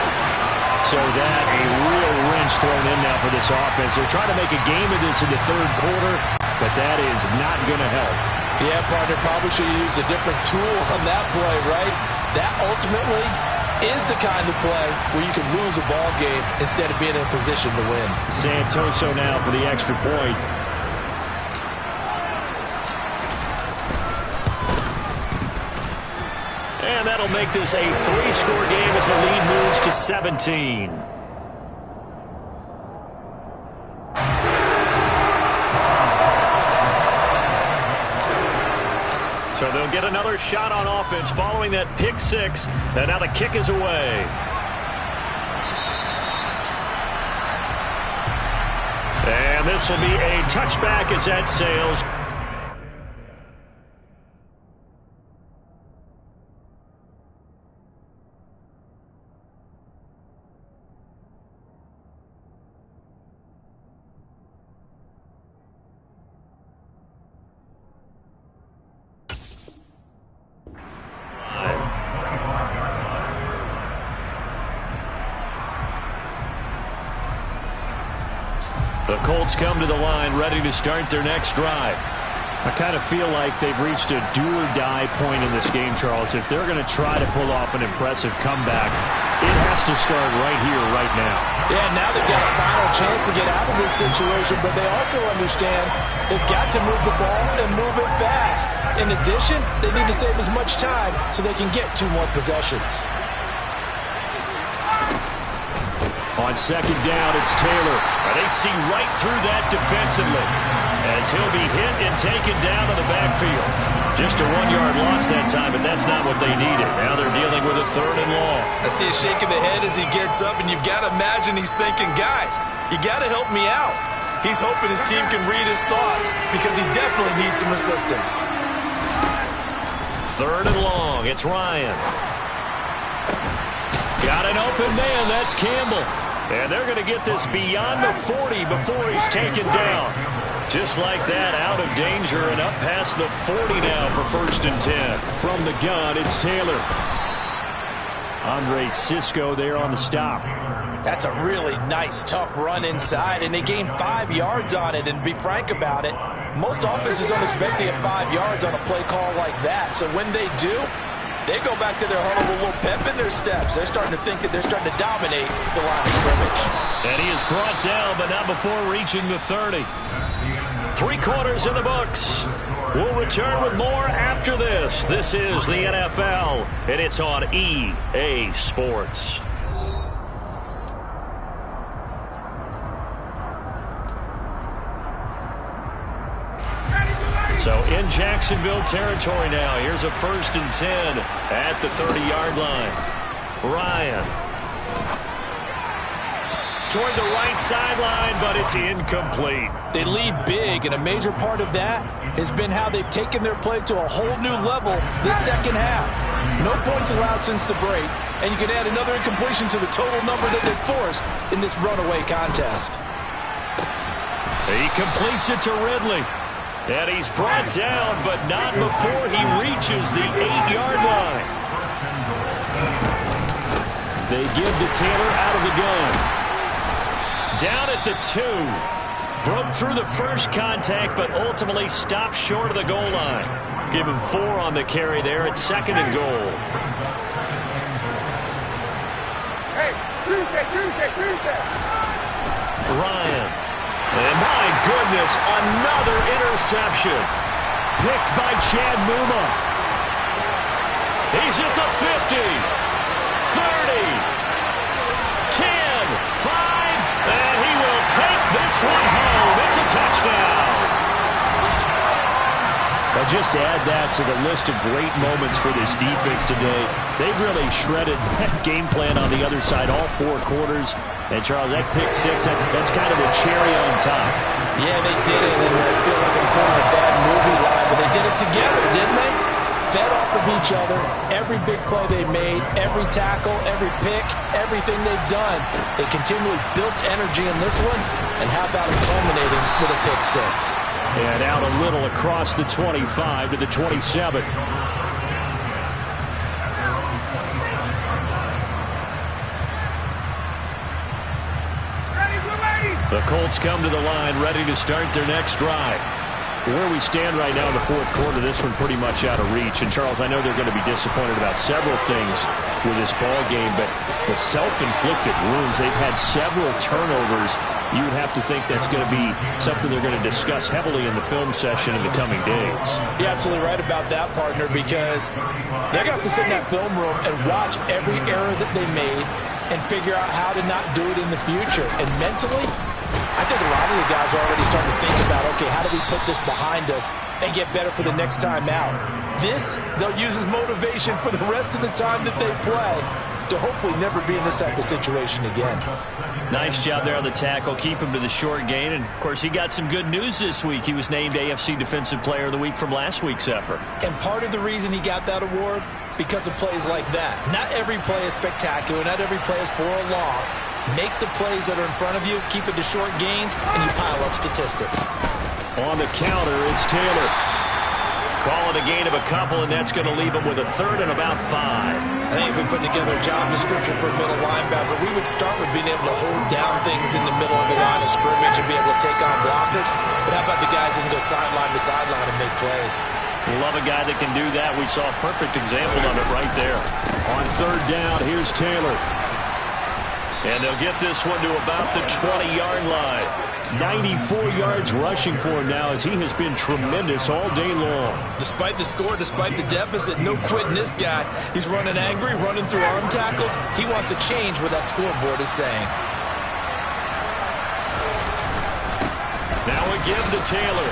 So that a real wrench thrown in now for this offense. They're trying to make a game of this in the 3rd quarter, but that is not going to help. Yeah, partner, probably should have used a different tool on that play, right? That ultimately is the kind of play where you can lose a ball game instead of being in a position to win. Santoso now for the extra point. And that'll make this a 3-score game as the lead moves to 17. So they'll get another shot on offense following that pick 6. And now the kick is away. And this will be a touchback as that sails. The Colts come to the line ready to start their next drive. I kind of feel like they've reached a do-or-die point in this game, Charles. If they're going to try to pull off an impressive comeback, it has to start right here, right now. Yeah, now they've got a final chance to get out of this situation, but they also understand they've got to move the ball and move it fast. In addition, they need to save as much time so they can get 2 more possessions. On second down, it's Taylor. They see right through that defensively as he'll be hit and taken down to the backfield. Just a 1-yard loss that time, but that's not what they needed. Now they're dealing with a 3rd and long. I see a shake of the head as he gets up, and you've got to imagine he's thinking, guys, you got to help me out. He's hoping his team can read his thoughts because he definitely needs some assistance. 3rd and long. It's Ryan. Got an open man. That's Campbell. And they're going to get this beyond the 40 before he's taken down. Just like that, out of danger and up past the 40 now for 1st and 10. From the gun, it's Taylor. Andre Sisco there on the stop. That's a really nice, tough run inside, and they gained 5 yards on it. And to be frank about it, most offenses don't expect to get 5 yards on a play call like that. So when they do, they go back to their huddle with a little pep in their steps. They're starting to think that they're starting to dominate the line of scrimmage. And he is brought down, but not before reaching the 30. 3 quarters in the books. We'll return with more after this. This is the NFL, and it's on EA Sports. So in Jacksonville territory now. Here's a 1st and 10 at the 30-yard line. Ryan. Toward the right sideline, but it's incomplete. They lead big, and a major part of that has been how they've taken their play to a whole new level this second half. No points allowed since the break, and you can add another incompletion to the total number that they've forced in this runaway contest. He completes it to Ridley. And he's brought down, but not before he reaches the 8-yard line. They give to Taylor out of the gun. Down at the 2. Broke through the first contact, but ultimately stopped short of the goal line. Give him 4 on the carry there at 2nd and goal. Hey, Tuesday. Ryan. And my goodness, another interception. Picked by Chad Muma. He's at the 50, 30, 10, 5, and he will take this one home. It's a touchdown. But just add that to the list of great moments for this defense today. They've really shredded that game plan on the other side all 4 quarters. And, Charles, that pick 6, that's kind of the cherry on top. Yeah, they did it, and I feel like I'm quoting a bad movie line, but they did it together, didn't they? Fed off of each other, every big play they made, every tackle, every pick, everything they've done. They continually built energy in this one, and how about it culminating with a pick 6? And out a little across the 25 to the 27. The Colts come to the line ready to start their next drive. Where we stand right now in the 4th quarter, this one pretty much out of reach. And, Charles, I know they're going to be disappointed about several things with this ball game, but the self-inflicted wounds, they've had several turnovers. You would have to think that's going to be something they're going to discuss heavily in the film session in the coming days. You're absolutely right about that, partner, because they're going to have to sit in that film room and watch every error that they made and figure out how to not do it in the future. And mentally, I think a lot of the guys are already starting to think about, okay, how do we put this behind us and get better for the next time out? This, they'll use as motivation for the rest of the time that they play to hopefully never be in this type of situation again. Nice job there on the tackle. Keep him to the short gain. And, of course, he got some good news this week. He was named AFC Defensive Player of the Week from last week's effort. And part of the reason he got that award, because of plays like that. Not every play is spectacular. Not every play is for a loss. Make the plays that are in front of you, keep it to short gains, and you pile up statistics. On the counter, it's Taylor. Call it a gain of a couple, and that's going to leave him with a third and about 5. I think if we put together a job description for a middle linebacker, we would start with being able to hold down things in the middle of the line of scrimmage and be able to take on blockers. But how about the guys who can go sideline to sideline and make plays? Love a guy that can do that. We saw a perfect example of it right there. On third down, here's Taylor. And they'll get this one to about the 20-yard line. 94 yards rushing for him now as he has been tremendous all day long. Despite the score, despite the deficit, no quitting this guy. He's running angry, running through arm tackles. He wants to change what that scoreboard is saying. Now we give to Taylor.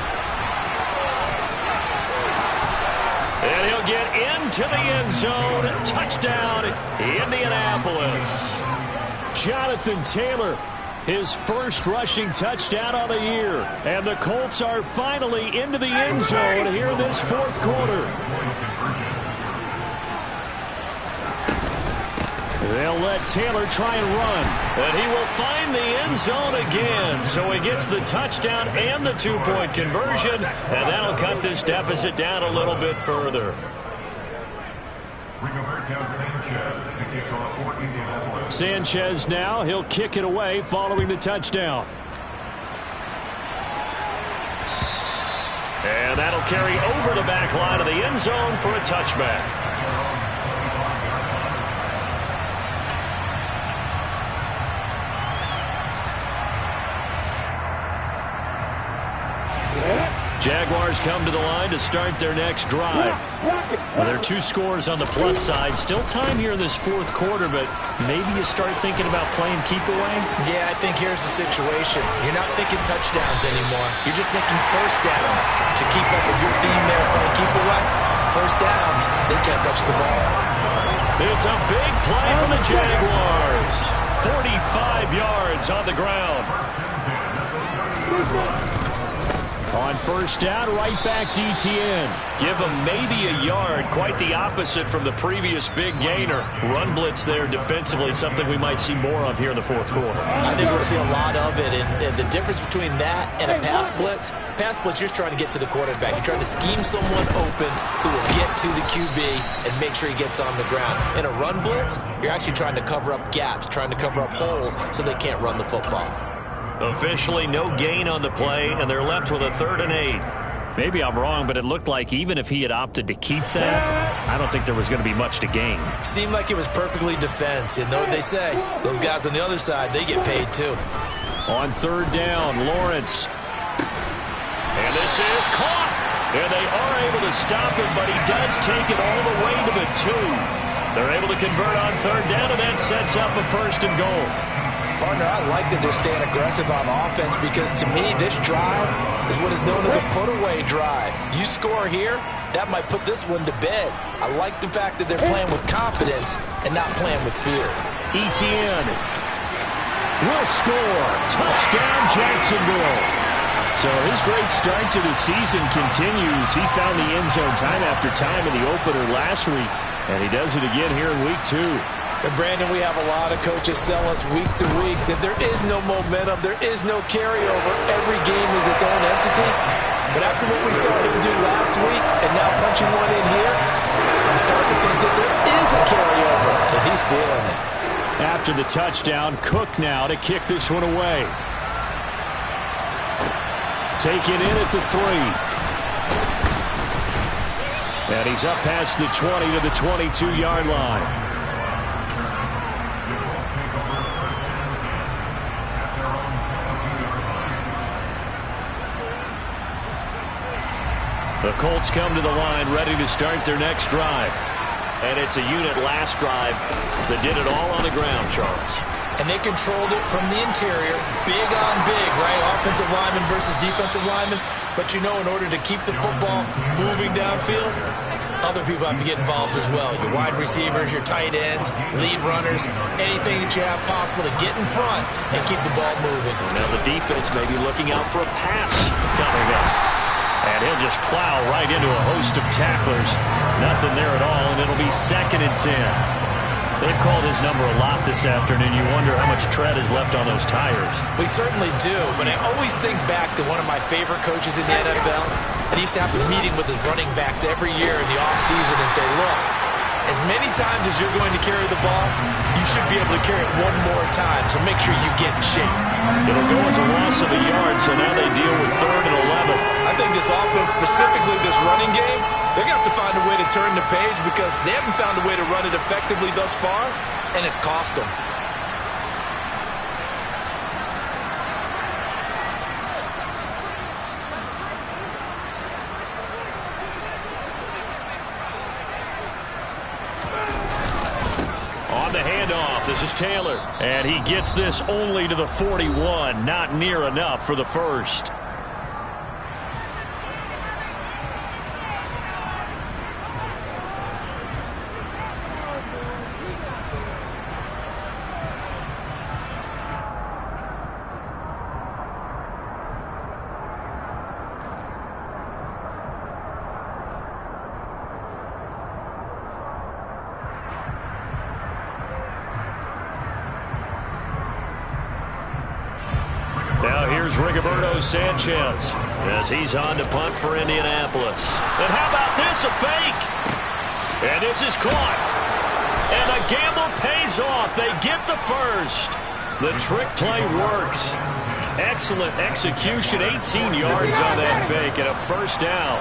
And he'll get into the end zone. Touchdown, Indianapolis. Jonathan Taylor, his first rushing touchdown of the year. And the Colts are finally into the end zone here in this fourth quarter. They'll let Taylor try and run. And he will find the end zone again. So he gets the touchdown and the two-point conversion. And that'll cut this deficit down a little bit further. Sanchez now, he'll kick it away following the touchdown. And that'll carry over the back line of the end zone for a touchback. Jaguars come to the line to start their next drive. Well, there are 2 scores on the plus side. Still time here in this fourth quarter, but maybe you start thinking about playing keep away? Yeah, I think here's the situation. You're not thinking touchdowns anymore. You're just thinking first downs. To keep up with your theme there, playing keep away, first downs, they can't touch the ball. It's a big play for the Jaguars. 45 yards on the ground. On first down, right back to Etienne. Give him maybe a yard. Quite the opposite from the previous big gainer. Run blitz there defensively, something we might see more of here in the fourth quarter. I think we'll see a lot of it. And the difference between that and a pass blitz, you're just trying to get to the quarterback. You're trying to scheme someone open who will get to the QB and make sure he gets on the ground. In a run blitz, you're actually trying to cover up gaps, trying to cover up holes so they can't run the football. Officially no gain on the play, and they're left with a 3rd and 8. Maybe I'm wrong, but it looked like even if he had opted to keep that, I don't think there was going to be much to gain. Seemed like it was perfectly defense. And know what they say? Those guys on the other side, they get paid too. On third down, Lawrence. And this is caught. And they are able to stop him, but he does take it all the way to the 2. They're able to convert on third down, and that sets up a 1st and goal. Partner, I like that they're staying aggressive on offense because, to me, this drive is what is known as a put-away drive. You score here, that might put this one to bed. I like the fact that they're playing with confidence and not playing with fear. Etienne will score. Touchdown, Jacksonville. So his great start to the season continues. He found the end zone time after time in the opener last week, and he does it again here in week 2. And Brandon, we have a lot of coaches sell us week to week that there is no momentum, there is no carryover. Every game is its own entity. But after what we saw him do last week and now punching one in here, I'm starting to think that there is a carryover, and he's feeling it. After the touchdown, Cook now to kick this one away. Taken in at the 3. And he's up past the 20 to the 22-yard line. The Colts come to the line ready to start their next drive. And it's a unit last drive that did it all on the ground, Charles. And they controlled it from the interior, big on big, right? Offensive lineman versus defensive lineman. But, you know, in order to keep the football moving downfield, other people have to get involved as well. Your wide receivers, your tight ends, lead runners, anything that you have possible to get in front and keep the ball moving. Now the defense may be looking out for a pass coming up. And he'll just plow right into a host of tacklers. Nothing there at all, and it'll be 2nd and 10. They've called his number a lot this afternoon. You wonder how much tread is left on those tires. We certainly do, but I always think back to one of my favorite coaches in the NFL. And he used to have a meeting with his running backs every year in the offseason and say, look, as many times as you're going to carry the ball, you should be able to carry it one more time, so make sure you get in shape. It'll go as a loss of the yard, so now they deal with 3rd and 11. I think this offense, specifically this running game, they're going to have to find a way to turn the page because they haven't found a way to run it effectively thus far, and it's cost them. On the handoff, this is Taylor. And he gets this only to the 41, not near enough for the first. Now here's Rigoberto Sanchez as he's on to punt for Indianapolis. And how about this, a fake? And this is caught. And the gamble pays off. They get the first. The trick play works. Excellent execution. 18 yards on that fake and a first down.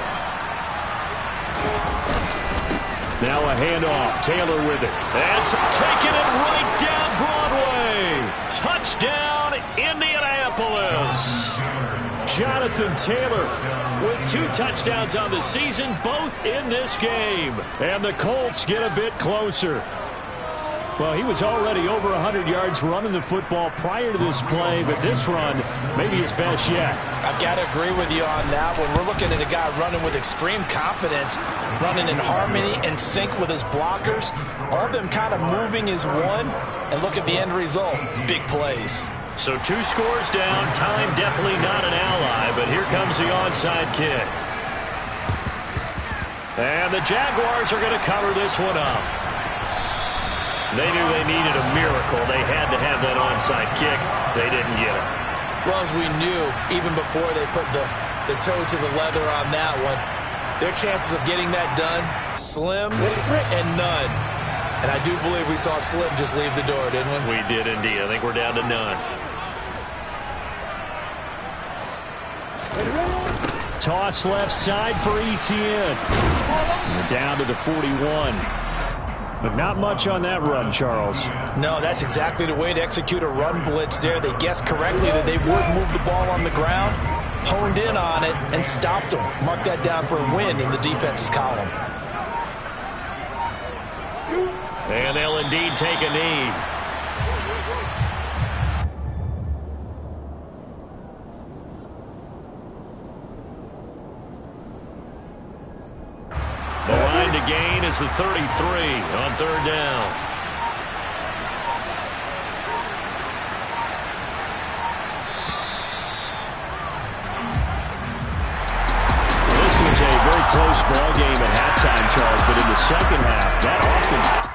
Now a handoff. Taylor with it. That's taking it right down Broadway. Touchdown, Indianapolis. Jonathan Taylor with 2 touchdowns on the season, both in this game. And the Colts get a bit closer. Well, he was already over 100 yards running the football prior to this play, but this run may be his best yet. I've got to agree with you on that one. We're looking at a guy running with extreme confidence, running in harmony and sync with his blockers. All of them kind of moving as one, and look at the end result. Big plays. So 2 scores down. Time definitely not an ally, but here comes the onside kick. And the Jaguars are going to cover this one up. They knew they needed a miracle. They had to have that onside kick. They didn't get it. Well, as we knew, even before they put the toe to the leather on that one, their chances of getting that done, slim and none. And I do believe we saw Slim just leave the door, didn't we? We did indeed. I think we're down to none. Toss left side for Etienne. We're down to the 41. But not much on that run, Charles. No, that's exactly the way to execute a run blitz there. They guessed correctly that they would move the ball on the ground, honed in on it, and stopped them. Mark that down for a win in the defense's column. And they'll indeed take a knee. The line to gain is the 33 on 3rd down. This was a very close ball game at halftime, Charles, but in the second half, that offense...